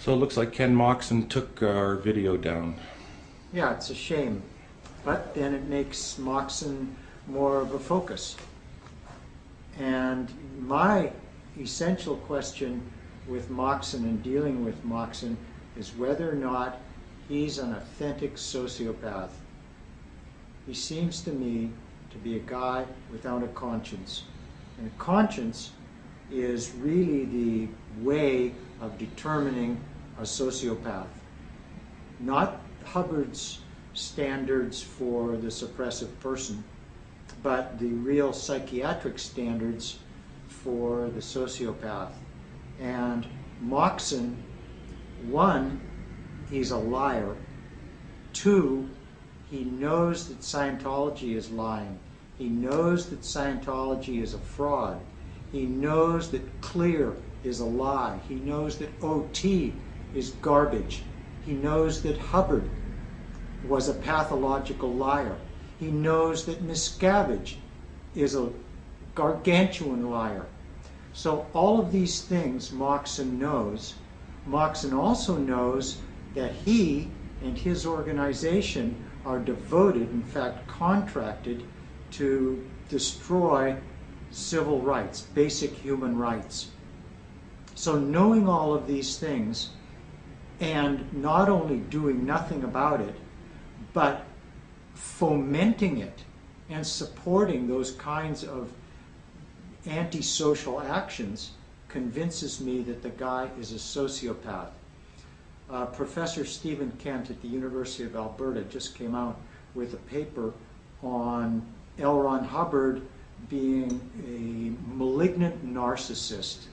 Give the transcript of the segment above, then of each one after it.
So it looks like Ken Moxon took our video down. Yeah, it's a shame. But then it makes Moxon more of a focus. And my essential question with Moxon and dealing with Moxon is whether or not he's an authentic sociopath. He seems to me to be a guy without a conscience. And a conscience is really the way of determining a sociopath. Not Hubbard's standards for the suppressive person, but the real psychiatric standards for the sociopath. And Moxon, one, he's a liar. Two, he knows that Scientology is lying. He knows that Scientology is a fraud. He knows that Clear is a lie. He knows that OT is garbage. He knows that Hubbard was a pathological liar. He knows that Miscavige is a gargantuan liar. So all of these things Moxon knows. Moxon also knows that he and his organization are devoted, in fact contracted, to destroy civil rights, basic human rights. So knowing all of these things and not only doing nothing about it, but fomenting it and supporting those kinds of antisocial actions convinces me that the guy is a sociopath. Professor Stephen Kent at the University of Alberta just came out with a paper on L. Ron Hubbard being a malignant narcissist.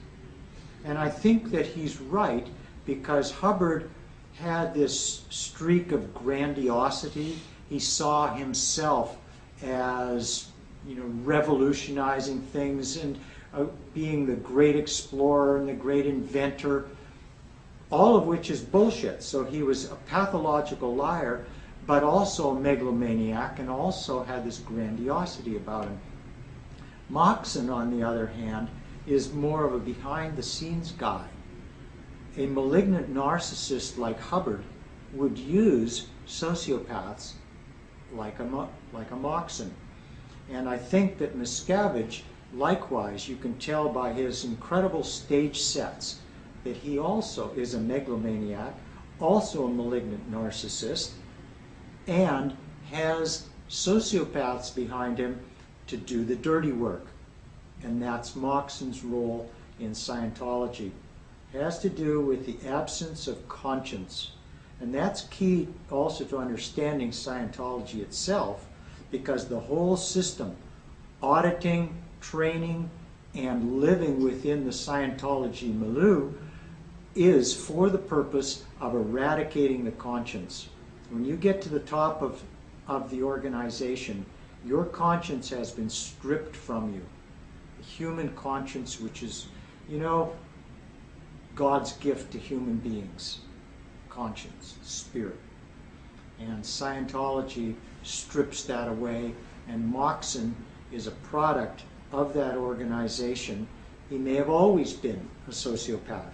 And I think that he's right, because Hubbard had this streak of grandiosity. He saw himself as, revolutionizing things and being the great explorer and the great inventor, all of which is bullshit. So he was a pathological liar, but also a megalomaniac, and also had this grandiosity about him. Moxon, on the other hand, is more of a behind-the-scenes guy. A malignant narcissist like Hubbard would use sociopaths like a Moxon. And I think that Miscavige, likewise, you can tell by his incredible stage sets that he also is a megalomaniac, also a malignant narcissist, and has sociopaths behind him to do the dirty work. And that's Moxon's role in Scientology. It has to do with the absence of conscience. And that's key also to understanding Scientology itself, because the whole system, auditing, training, and living within the Scientology milieu, is for the purpose of eradicating the conscience. When you get to the top of the organization, your conscience has been stripped from you. The human conscience, which is, God's gift to human beings. Conscience, spirit. And Scientology strips that away, and Moxon is a product of that organization. He may have always been a sociopath.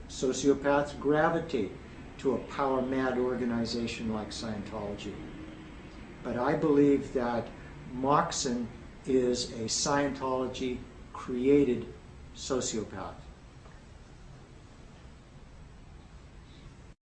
Sociopaths gravitate to a power-mad organization like Scientology. But I believe that Moxon is a Scientology-created sociopath.